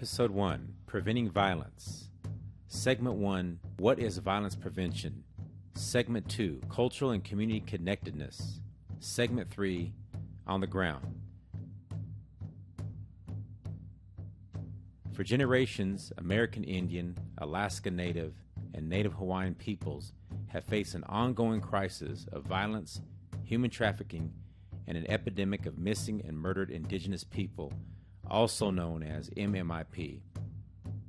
Episode 1, Preventing Violence. Segment 1, What is Violence Prevention? Segment 2, Cultural and Community Connectedness. Segment 3, On the Ground. For generations, American Indian, Alaska Native, and Native Hawaiian peoples have faced an ongoing crisis of violence, human trafficking, and an epidemic of missing and murdered Indigenous people, also known as MMIP.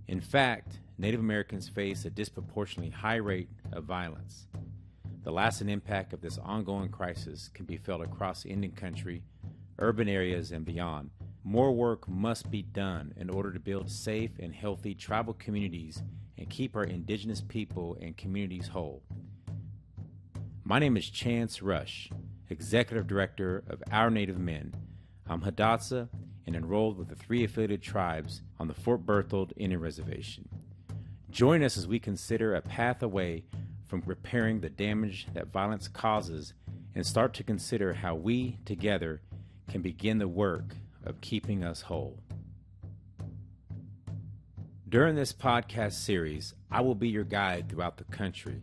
In fact, Native Americans face a disproportionately high rate of violence. The lasting impact of this ongoing crisis can be felt across Indian country, urban areas, and beyond. More work must be done in order to build safe and healthy tribal communities and keep our Indigenous people and communities whole. My name is Chance Rush, Executive Director of Our Native Men. I'm Hidatsa and enrolled with the 3 affiliated tribes on the Fort Berthold Indian Reservation. Join us as we consider a path away from repairing the damage that violence causes and start to consider how we, together, can begin the work of keeping us whole. During this podcast series, I will be your guide throughout the country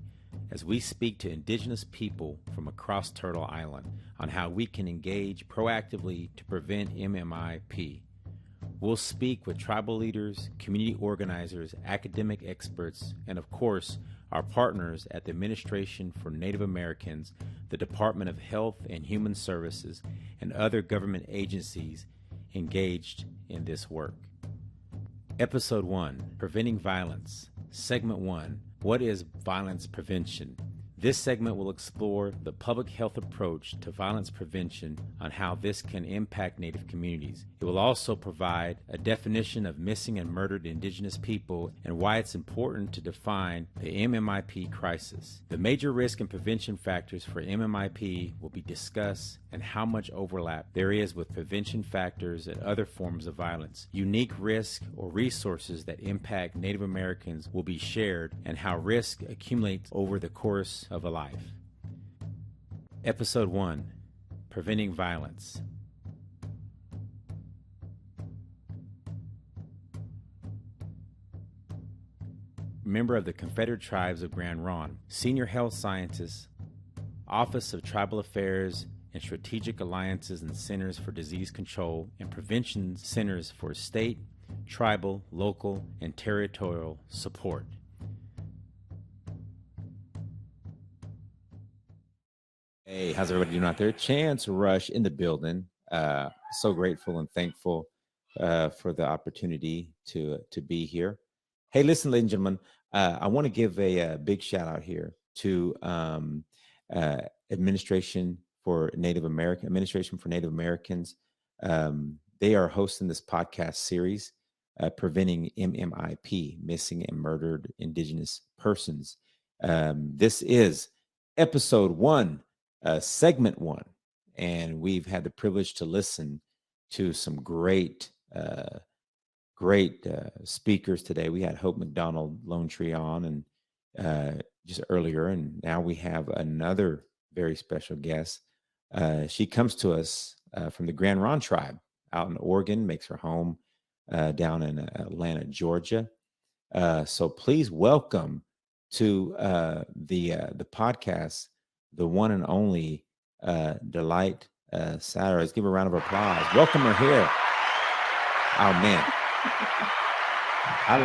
as we speak to Indigenous people from across Turtle Island on how we can engage proactively to prevent MMIP. We'll speak with tribal leaders, community organizers, academic experts, and of course, our partners at the Administration for Native Americans, the Department of Health and Human Services, and other government agencies engaged in this work. Episode 1, Preventing Violence. Segment 1, What is Violence Prevention? This segment will explore the public health approach to violence prevention on how this can impact Native communities. It will also provide a definition of missing and murdered Indigenous people and why it's important to define the MMIP crisis. The major risk and prevention factors for MMIP will be discussed and how much overlap there is with prevention factors and other forms of violence. Unique risk or resources that impact Native Americans will be shared and how risk accumulates over the course of a life. Episode 1, Preventing Violence. Member of the Confederate Tribes of Grand Ronde, Senior Health Scientist, Office of Tribal Affairs and Strategic Alliances and Centers for Disease Control and Prevention Centers for State, Tribal, Local, and Territorial Support. Hey, how's everybody doing out there? Chance Rush in the building. So grateful and thankful for the opportunity to be here. Hey, listen, ladies and gentlemen, I want to give a big shout out here to Administration for Native Americans. They are hosting this podcast series, Preventing MMIP, Missing and Murdered Indigenous Persons. This is episode 1. Segment 1, and we've had the privilege to listen to some great speakers today. We had Hope McDonald Lone Tree on and just earlier, and now we have another very special guest. She comes to us from the Grand Ronde tribe out in Oregon, makes her home down in Atlanta, Georgia. So please welcome to the podcast the one and only Delight Satter. Let's give her a round of applause. Welcome her here. Oh man, I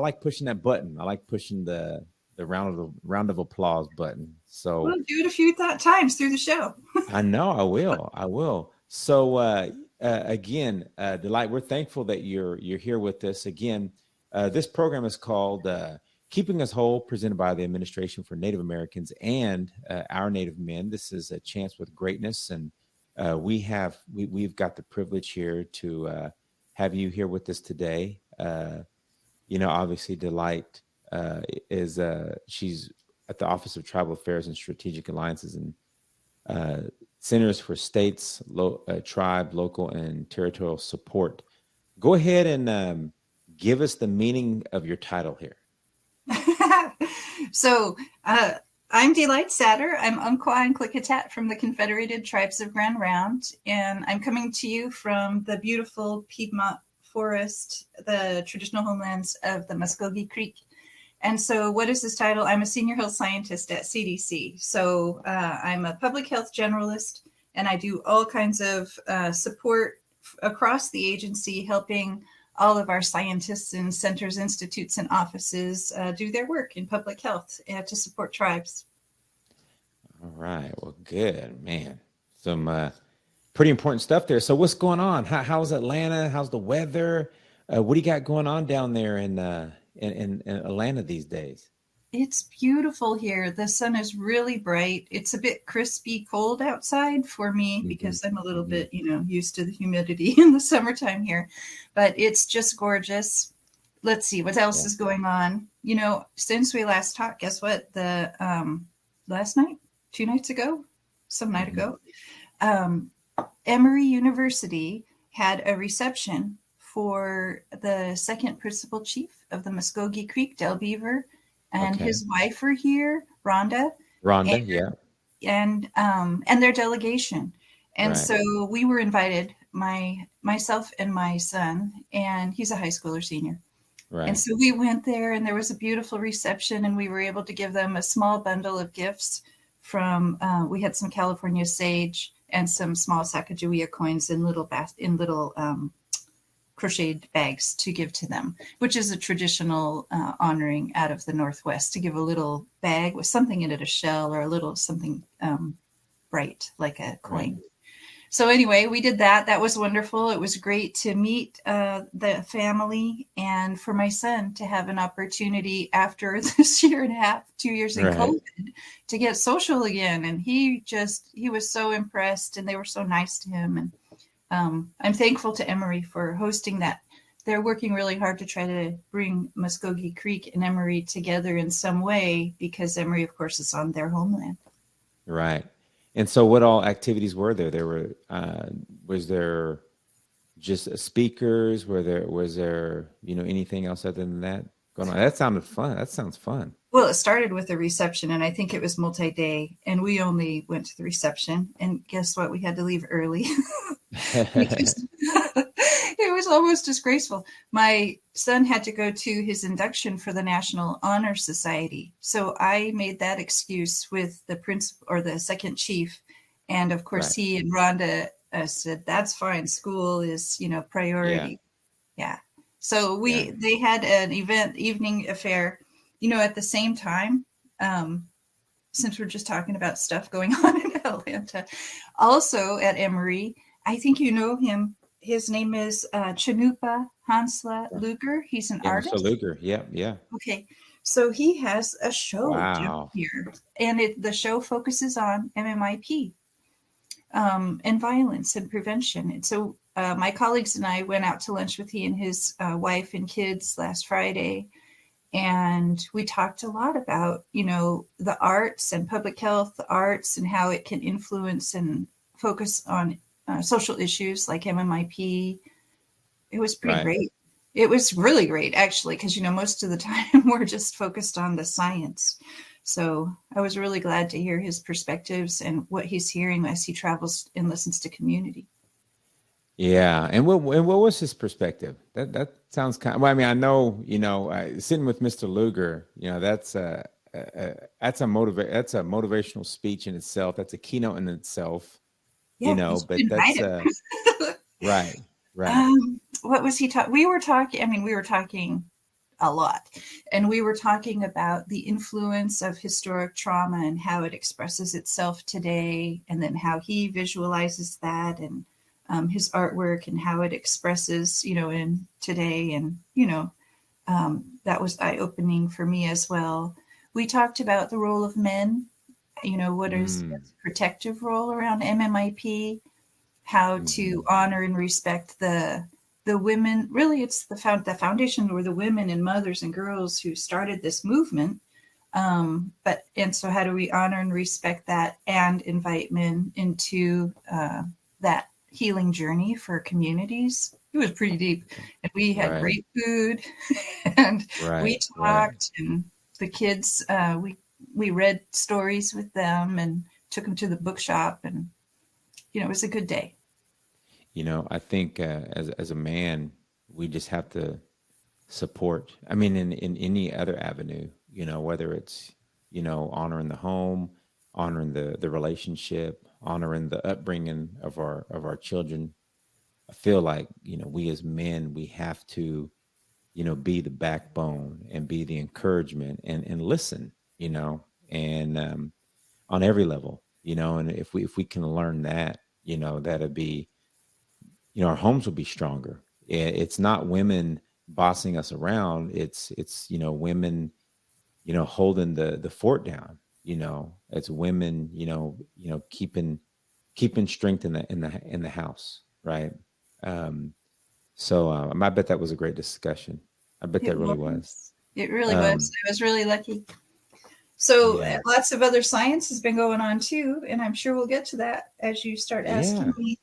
like pushing that button. I like pushing the round of applause button. So we'll do it a few times through the show. I know I will. So again, Delight, we're thankful that you're here with us again. This program is called Keeping Us Whole, presented by the Administration for Native Americans and Our Native Men. This is a chance with greatness, and we've got the privilege here to have you here with us today. Obviously, Delight is she's at the Office of Tribal Affairs and Strategic Alliances and Centers for States, Tribe, Local, and Territorial Support. Go ahead and give us the meaning of your title here. So I'm Delight Satter. I'm Umpqua and Klickitat from the Confederated Tribes of Grand Ronde, and I'm coming to you from the beautiful Piedmont forest, the traditional homelands of the Muskogee Creek. And so what is this title? I'm a senior health scientist at CDC. So I'm a public health generalist, and I do all kinds of support across the agency, helping all of our scientists and centers, institutes, and offices do their work in public health to support tribes. All right. Well, good, man. Some pretty important stuff there. So what's going on? How's Atlanta? How's the weather? What do you got going on down there in Atlanta these days? It's beautiful here. The sun is really bright. It's a bit crispy cold outside for me Hmm. because I'm a little Hmm. bit, used to the humidity in the summertime here. But it's just gorgeous. Let's see what else Yeah. is going on. Since we last talked, guess what? The last night, 2 nights ago, some night Hmm. ago, um, Emory University had a reception for the second principal chief of the Muskogee Creek, Del Beaver, and Okay. his wife were here, Rhonda, Rhonda. and Yeah. and their delegation. And Right. so we were invited, myself and my son, and he's a high schooler senior. And Right. so we went there, and there was a beautiful reception, and we were able to give them a small bundle of gifts from. We had some California sage and some small Sacagawea coins in little crocheted bags to give to them, which is a traditional honoring out of the Northwest, to give a little bag with something in it, a shell or a little something bright like a Right. coin. So anyway, we did that. That was wonderful. It was great to meet the family, and for my son to have an opportunity after this year and a half, 2 years in Right. COVID, to get social again. And he was so impressed, and they were so nice to him. And I'm thankful to Emory for hosting that. They're working really hard to try to bring Muskogee Creek and Emory together in some way, because Emory, of course, is on their homeland. Right. And so what all activities were there? Was there just speakers? Was there, anything else other than that going on? That sounded fun. That sounds fun. Well, it started with a reception, and I think it was multi-day, and we only went to the reception. And guess what? We had to leave early because it was almost disgraceful. My son had to go to his induction for the National Honor Society, so I made that excuse with the principal or the second chief, and of course Right. he and Rhonda said that's fine. School is Yeah. priority. Yeah. So Yeah. they had an evening affair, at the same time. Um, since we're just talking about stuff going on in Atlanta, also at Emory, I think you know him. His name is Chanupa Hansla Right. Luger. He's an Yeah. Mr. artist. Luger. Yeah. Yeah. Okay, so he has a show down Wow. here, and the show focuses on MMIP and violence and prevention. And so my colleagues and I went out to lunch with he and his wife and kids last Friday, and we talked a lot about the arts and public health, the arts, and how it can influence and focus on social issues like MMIP. It was pretty Right. great. It was really great, actually, because most of the time we're just focused on the science. So I was really glad to hear his perspectives and what he's hearing as he travels and listens to community. Yeah. And what was his perspective? That sounds kind of, well, I mean, I know, sitting with Mr. Luger, that's a motivational speech in itself. That's a keynote in itself, Yeah, you should but invite that's, him. right. Right. What was he talking? We were talking. I mean, we were talking a lot, and we were talking about the influence of historic trauma and how it expresses itself today, and then how he visualizes that, and his artwork and how it expresses, in today, and that was eye opening for me as well. We talked about the role of men. What's Mm, a protective role around MMIP, how to mhm. honor and respect the women. Really, it's the foundation were the women and mothers and girls who started this movement. And so how do we honor and respect that and invite men into that healing journey for communities? It was pretty deep, and we had Right. great food, and we Right. Right. talked, and the kids, we read stories with them and took them to the bookshop, and it was a good day. I think as a man, we just have to support. I mean, in any other avenue, whether it's, honoring the home, honoring the relationship, honoring the upbringing of our children. I feel like, we as men, we have to, be the backbone and be the encouragement and listen, and on every level, and if we can learn that, that'd be, our homes will be stronger. It's not women bossing us around. It's women, holding the fort down. It's women, keeping strength in the house, right? So I bet that was a great discussion. I bet It that really was. was. It really was. Um, I was really lucky. So yeah, lots of other science has been going on too, and I'm sure we'll get to that as you start yeah. asking me.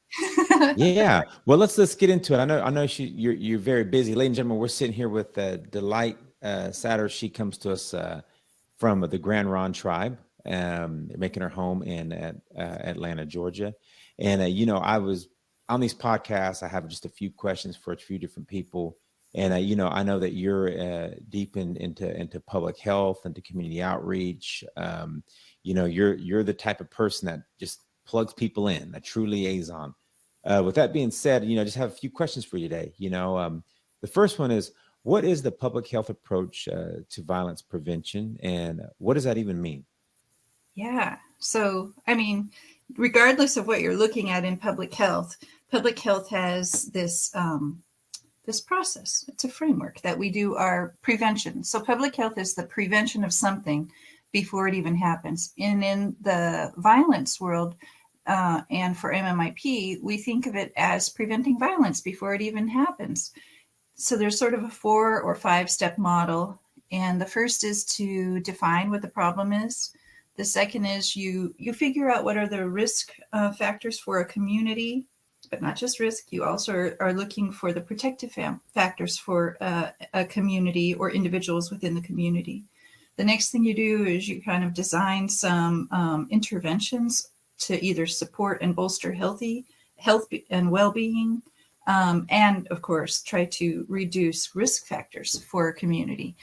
Yeah. Well, let's get into it. I know you're very busy, ladies and gentlemen. We're sitting here with Delight Satter. She comes to us from the Grand Ron tribe, making her home in Atlanta, Georgia. And I was on these podcasts. I have just a few questions for a few different people. And I know that you're deep into public health, into community outreach. You're the type of person that just plugs people in, a true liaison. With that being said, I just have a few questions for you today. The first one is, what is the public health approach to violence prevention, and what does that even mean? Yeah. So, I mean, regardless of what you're looking at in public health has this process. It's a framework that we do our prevention. So, public health is the prevention of something before it even happens. And in the violence world, and for MMIP, we think of it as preventing violence before it even happens. So there's sort of a 4 or 5 step model. And the first is to define what the problem is. The second is you figure out what are the risk factors for a community, but not just risk. You also are looking for the protective factors for a community or individuals within the community. The next thing you do is you kind of design some interventions to either support and bolster health and well-being, and of course try to reduce risk factors for a community.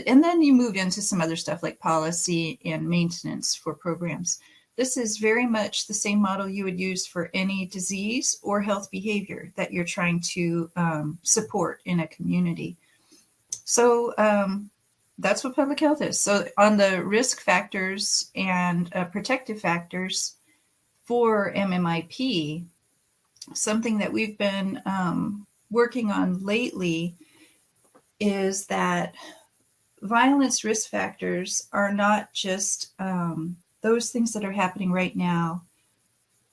And then you move into some other stuff like policy and maintenance for programs. This is very much the same model you would use for any disease or health behavior that you're trying to support in a community. So that's what public health is. So on the risk factors and protective factors for MMIP, something that we've been working on lately is that violence risk factors are not just those things that are happening right now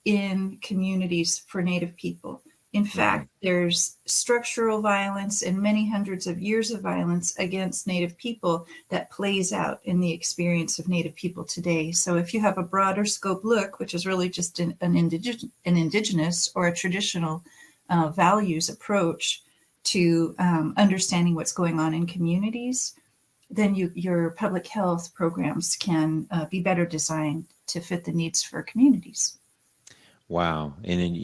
in communities for Native people. In fact, there's structural violence and many hundreds of years of violence against Native people that plays out in the experience of Native people today. So if you have a broader scope look, which is really just an indigenous or a traditional values approach to understanding what's going on in communities, then your public health programs can be better designed to fit the needs for communities. Wow. And then,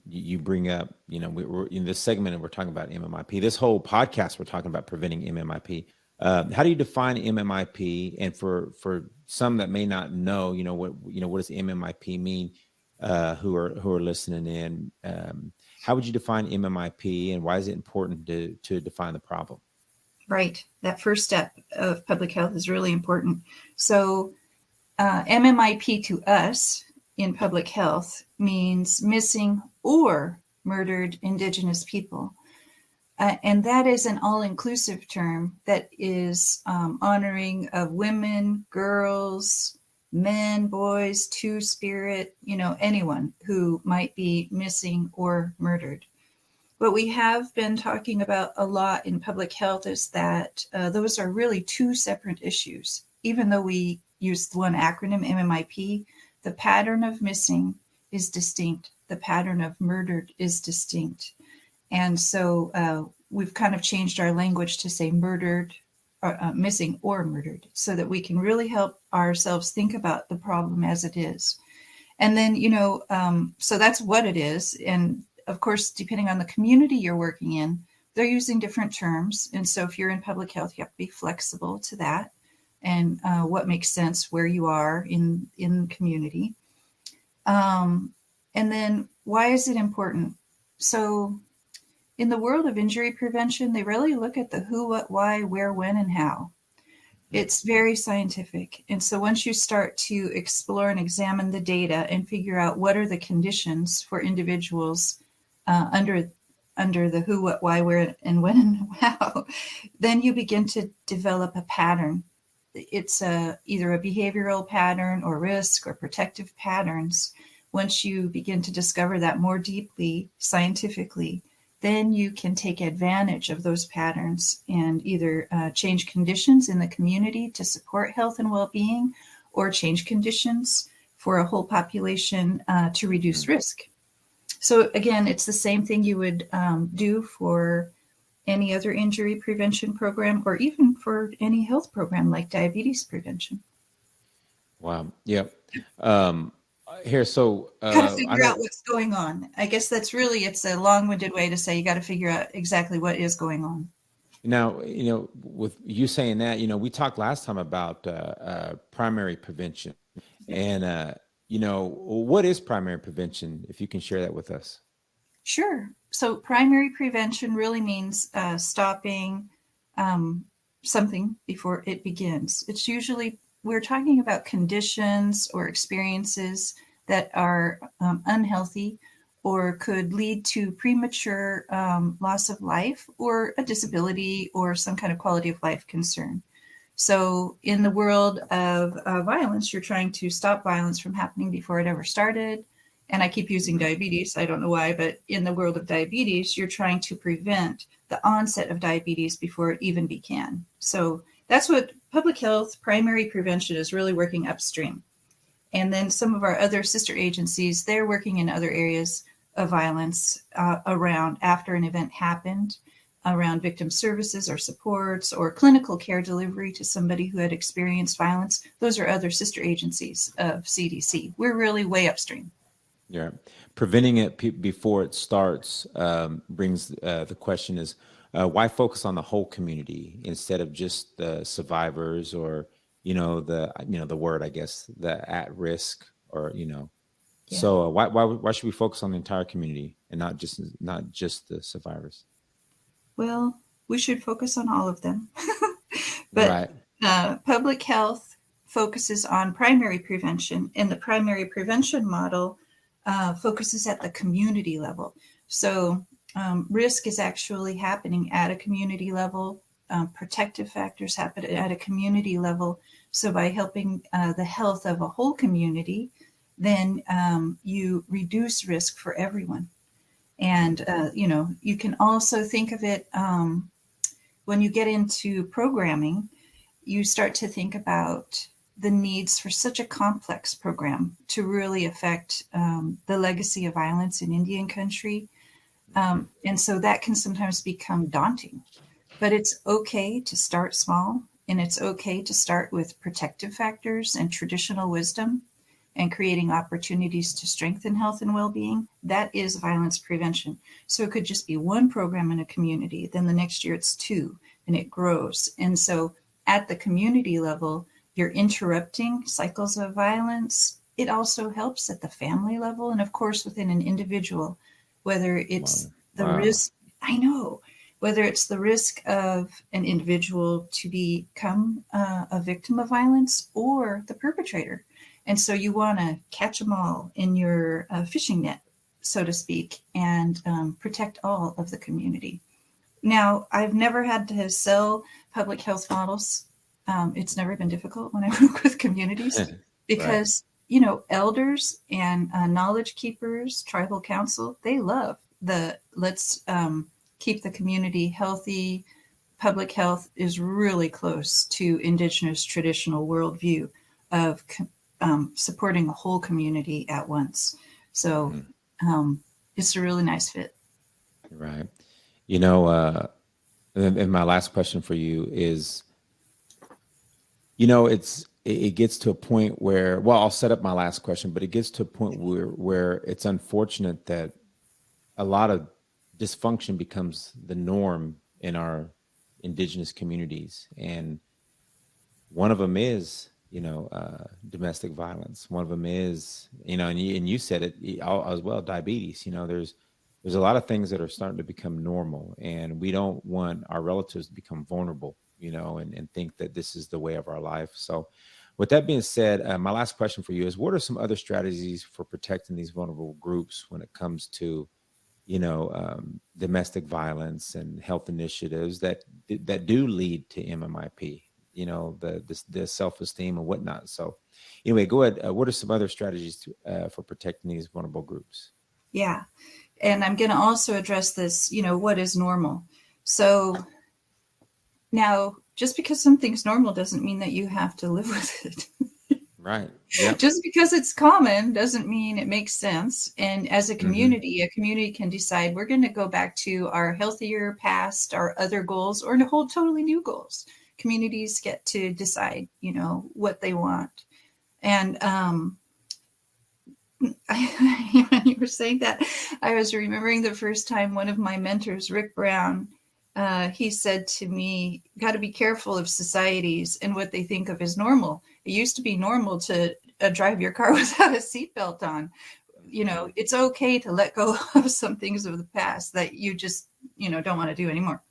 you bring up, we're in this segment and we're talking about MMIP. This whole podcast, we're talking about preventing MMIP. How do you define MMIP? And for some that may not know, what does MMIP mean? Who are listening in? How would you define MMIP, and why is it important to define the problem? Right. That first step of public health is really important. So MMIP to us in public health means missing or murdered Indigenous people. And that is an all-inclusive term that is honoring of women, girls, men, boys, two-spirit, anyone who might be missing or murdered. What we have been talking about a lot in public health is that those are really two separate issues. Even though we use the one acronym, MMIP, the pattern of missing is distinct. The pattern of murdered is distinct. And so we've kind of changed our language to say murdered, missing or murdered, so that we can really help ourselves think about the problem as it is. And then, so that's what it is. And of course, depending on the community you're working in, they're using different terms. And so if you're in public health, you have to be flexible to that and what makes sense where you are in community. And then why is it important? So in the world of injury prevention, they really look at the who, what, why, where, when, and how. It's very scientific. And so once you start to explore and examine the data and figure out what are the conditions for individuals under the who, what, why, where, and when, and how, then you begin to develop a pattern. It's either a behavioral pattern or risk or protective patterns. Once you begin to discover that more deeply, scientifically, then you can take advantage of those patterns and either change conditions in the community to support health and well-being, or change conditions for a whole population to reduce risk. So again, it's the same thing you would do for any other injury prevention program, or even for any health program like diabetes prevention. Wow. Yep. Here, so Got to I figure know out what's going on. I guess that's really, it's a long-winded way to say you got to figure out exactly what is going on. now, with you saying that, we talked last time about primary prevention, and what is primary prevention? If you can share that with us. Sure. So primary prevention really means stopping something before it begins. It's usually, we're talking about conditions or experiences that are unhealthy or could lead to premature loss of life or a disability or some kind of quality of life concern. So in the world of violence, you're trying to stop violence from happening before it ever started. And I keep using diabetes. I don't know why, but in the world of diabetes, you're trying to prevent the onset of diabetes before it even began. So that's what public health primary prevention is, really working upstream. And then some of our other sister agencies, they're working in other areas of violence around after an event happened, around victim services or supports or clinical care delivery to somebody who had experienced violence. Those are other sister agencies of CDC. We're really way upstream. Yeah, preventing it before it starts brings the question is why focus on the whole community instead of just the survivors, or the word, I guess, the at risk, or Yeah. So why should we focus on the entire community and not just the survivors? Well, we should focus on all of them. But Right. public health focuses on primary prevention, and the primary prevention model focuses at the community level. So risk is actually happening at a community level. Protective factors happen at a community level. So by helping the health of a whole community, then you reduce risk for everyone. And, you can also think of it when you get into programming, you start to think about the needs for such a complex program to really affect the legacy of violence in Indian country. And so that can sometimes become daunting, but it's okay to start small, and it's okay to start with protective factors and traditional wisdom and creating opportunities to strengthen health and well-being. That is violence prevention. So it could just be one program in a community, then the next year it's two, and it grows. And so at the community level, you're interrupting cycles of violence. It also helps at the family level, and of course within an individual, whether it's the Wow. risk, I know, whether it's the risk of an individual to become a victim of violence or the perpetrator. And so you want to catch them all in your fishing net, so to speak, and protect all of the community. Now, I've never had to sell public health models. It's never been difficult when I work with communities Right. because, elders and knowledge keepers, tribal council, they love the let's keep the community healthy. Public health is really close to Indigenous traditional worldview of supporting a whole community at once. So Mhm. it's a really nice fit. Right. You know, and my last question for you is, it gets to a point where, well, I'll set up my last question, but it gets to a point where it's unfortunate that a lot of dysfunction becomes the norm in our indigenous communities. And one of them is, domestic violence. One of them is, and you said it as well, diabetes. There's a lot of things that are starting to become normal, and we don't want our relatives to become vulnerable, and think that this is the way of our life. So with that being said, my last question for you is, what are some other strategies for protecting these vulnerable groups when it comes to domestic violence and health initiatives that do lead to MMIP, the self-esteem and whatnot. So anyway, go ahead. What are some other strategies for protecting these vulnerable groups? Yeah. And I'm going to also address this, what is normal? So now, just because something's normal doesn't mean that you have to live with it. Right. Yeah. Just because it's common doesn't mean it makes sense. And as a community, a community can decide we're going to go back to our healthier past, our other goals, or to hold totally new goals. Communities get to decide, what they want. And when you were saying that, I was remembering the first time one of my mentors, Rick Brown, he said to me, got to be careful of societies and what they think of as normal. It used to be normal to drive your car without a seatbelt on. It's okay to let go of some things of the past that you just, don't want to do anymore.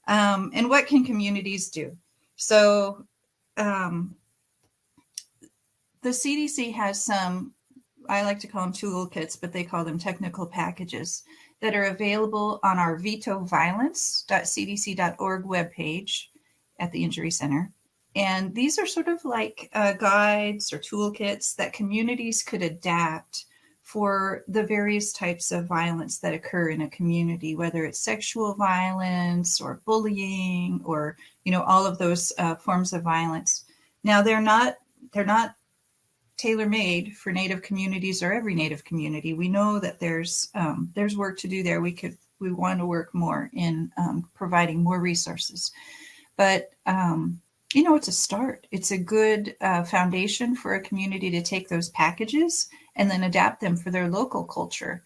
And what can communities do? So the CDC has some, I like to call them toolkits, but they call them technical packages that are available on our vetoviolence.cdc.org webpage at the Injury Center. And these are sort of like guides or toolkits that communities could adapt for the various types of violence that occur in a community, whether it's sexual violence or bullying or, all of those forms of violence. Now, they're not tailor-made for Native communities or every Native community. We know that there's work to do there. We want to work more in providing more resources, but it's a start. It's a good foundation for a community to take those packages and then adapt them for their local culture,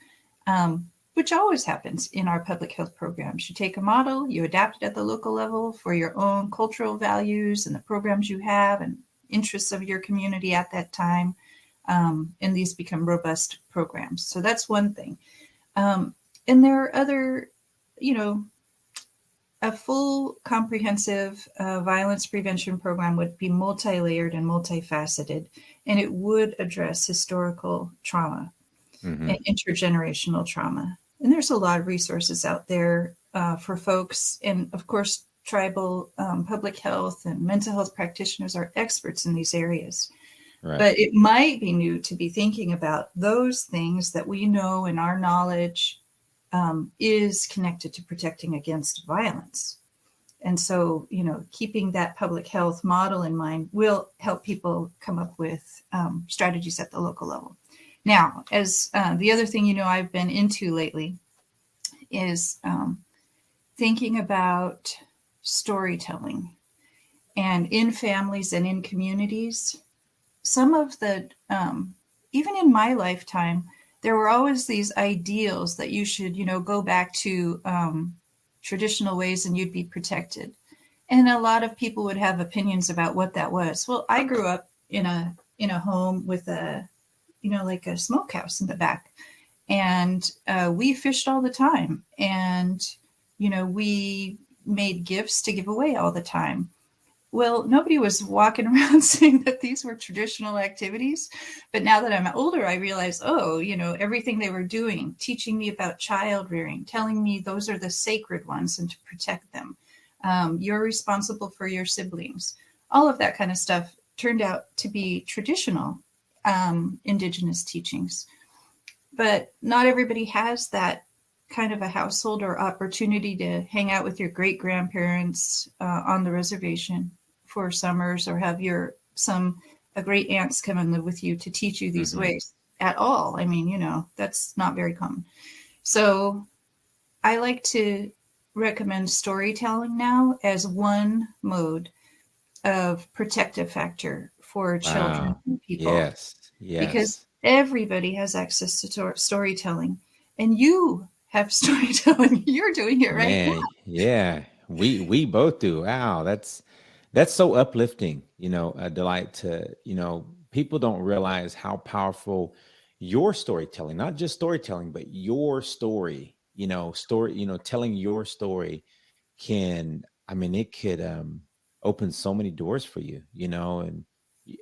which always happens in our public health programs. You take a model, you adapt it at the local level for your own cultural values and the programs you have and interests of your community at that time. And these become robust programs. So that's one thing. And there are other, a full comprehensive violence prevention program would be multi-layered and multifaceted, and it would address historical trauma and intergenerational trauma. And there's a lot of resources out there for folks. And of course, tribal public health and mental health practitioners are experts in these areas. Right. But it might be new to be thinking about those things that we know in our knowledge is connected to protecting against violence. And so, keeping that public health model in mind will help people come up with strategies at the local level. Now, as the other thing, I've been into lately is thinking about storytelling. And in families and in communities, some of the, even in my lifetime, there were always these ideals that you should, go back to traditional ways and you'd be protected. And a lot of people would have opinions about what that was. Well, I grew up in a home with a, like a smokehouse in the back. And we fished all the time. And, we made gifts to give away all the time. Well, nobody was walking around saying that these were traditional activities. But now that I'm older, I realize, everything they were doing, teaching me about child rearing, telling me those are the sacred ones and to protect them. You're responsible for your siblings. All of that kind of stuff turned out to be traditional Indigenous teachings. But not everybody has that kind of a household or opportunity to hang out with your great grandparents on the reservation for summers, or have a great aunts come and live with you to teach you these ways at all. I mean, that's not very common. So I like to recommend storytelling now as one mode of protective factor for children and people. Yes. Because everybody has access to storytelling, and you have storytelling. You're doing it right now. Man, yeah, we both do. Wow, that's so uplifting, Delight, to, people don't realize how powerful your storytelling, not just storytelling, but your story, telling your story can, I mean, it could open so many doors for you, and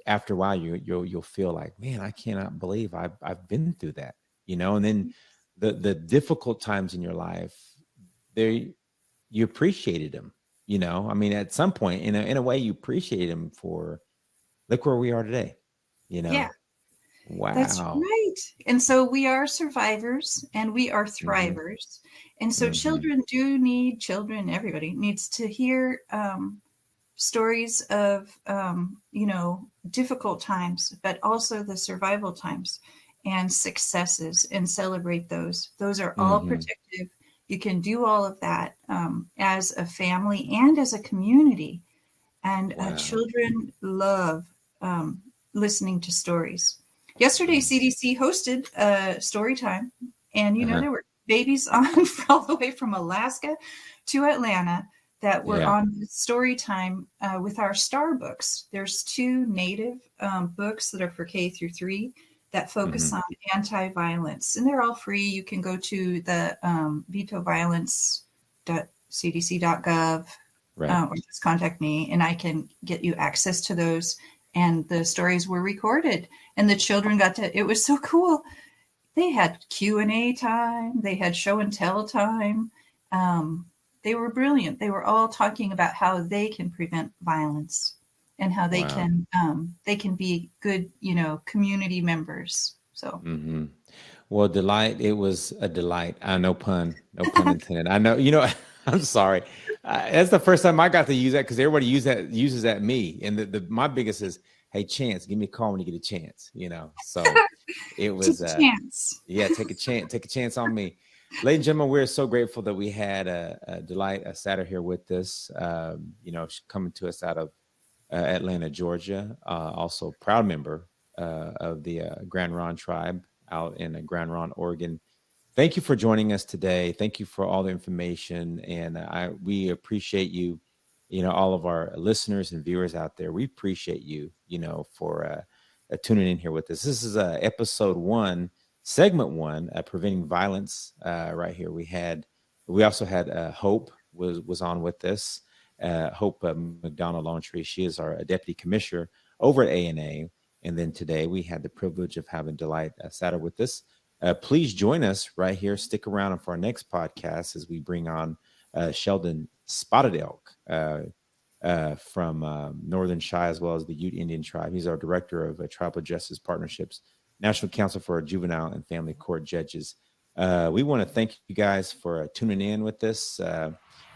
after a while you'll feel like, man, I cannot believe I've been through that, and then the difficult times in your life, they you appreciated them, I mean, at some point, in a way, you appreciate them for, look where we are today, you Yeah, know that's wow. right. And so we are survivors and we are Hmm. thrivers. And so Hmm. children, everybody needs to hear stories of, difficult times, but also the survival times and successes, and celebrate those. Those are all Hmm. protective. You can do all of that as a family and as a community. And Wow. children love um, listening to stories. Yesterday, Mm. CDC hosted a story time, and Uh-huh. there were babies on all the way from Alaska to Atlanta that were Yeah. on story time with our star books. There's two native books that are for K through 3 that focus Hmm. on anti-violence, and they're all free. You can go to the vetoviolence.cdc.gov Right. or just contact me and I can get you access to those. And the stories were recorded, and the children got to. It was so cool. They had Q&A time. They had show and tell time. Um, they were brilliant. They were all talking about how they can prevent violence and how Wow. they can be good, community members. So Hmm. Well, Delight, it was a delight. No pun intended. I know, I'm sorry. That's the first time I got to use that, because everybody uses that me. And my biggest is, hey, Chance, give me a call when you get a chance, So it take was, a chance. yeah, take a chance on me. Ladies and gentlemen, we're so grateful that we had a Delight, a Satter here with us, coming to us out of Atlanta, Georgia, also proud member of the Grand Ron tribe out in Grand Ron, Oregon. Thank you for joining us today. Thank you for all the information, and we appreciate you. All of our listeners and viewers out there, we appreciate you. For tuning in here with us. This is episode 1, segment 1, preventing violence. Right here, we also had Hope was on with us. Hope McDonald Longtree. She is our deputy commissioner over at ANA. And then today we had the privilege of having Delight Satter with us. Please join us right here. Stick around for our next podcast as we bring on Sheldon Spotted Elk from Northern Chi, as well as the Ute Indian tribe. He's our director of tribal justice partnerships, National Council for Juvenile and Family Court Judges. We want to thank you guys for tuning in with us.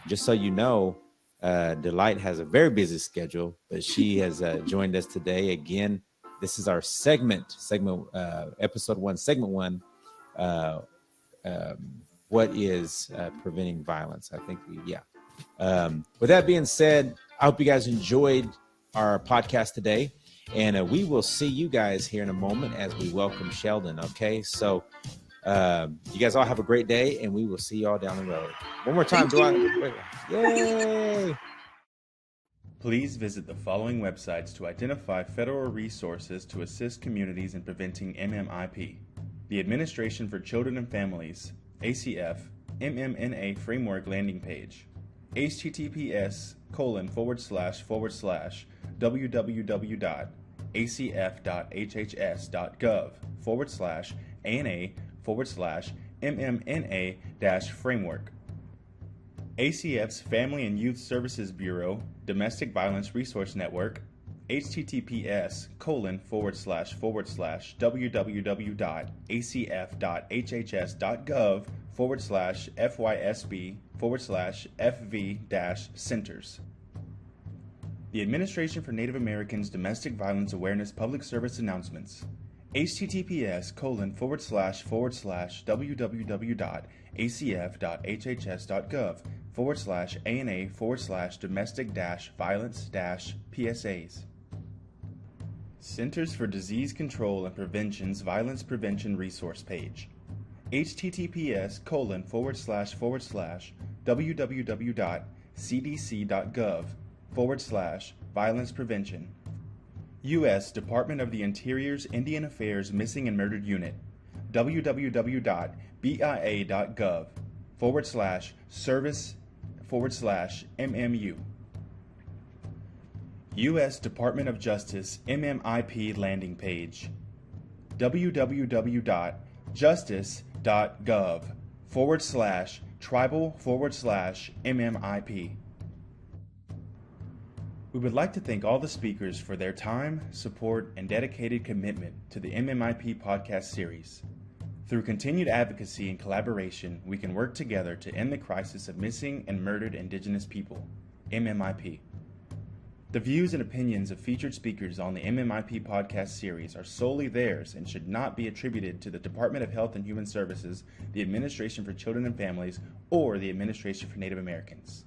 Just so you know, Delight has a very busy schedule, but she has joined us today again. This is our episode 1, segment 1. Uh, what is preventing violence? I think yeah. With that being said, I hope you guys enjoyed our podcast today, and we will see you guys here in a moment as we welcome Sheldon. Okay, so you guys all have a great day, and we will see you all down the road. One more time, Thank do I? you. Wait, yay! Please visit the following websites to identify federal resources to assist communities in preventing MMIP. The Administration for Children and Families, ACF, MMNA Framework landing page. https://www.acf.hhs.gov/ANA/MMNA-framework. ACF's Family and Youth Services Bureau Domestic Violence Resource Network, https://www.acf.hhs.gov/FYSB/FV-centers. The Administration for Native Americans Domestic Violence Awareness Public Service Announcements, https://www.acf.hhs.gov/ANA/domestic-violence-PSAs. Centers for Disease Control and Prevention's Violence Prevention Resource page, https://www.cdc.gov/violence prevention. U.S. Department of the Interior's Indian Affairs Missing and Murdered Unit, www.bia.gov/service/MMU. U.S. Department of Justice MMIP landing page, www.justice.gov/tribal/MMIP. We would like to thank all the speakers for their time, support, and dedicated commitment to the MMIP podcast series. Through continued advocacy and collaboration, we can work together to end the crisis of missing and murdered Indigenous people, MMIP. The views and opinions of featured speakers on the MMIP podcast series are solely theirs and should not be attributed to the Department of Health and Human Services, the Administration for Children and Families, or the Administration for Native Americans.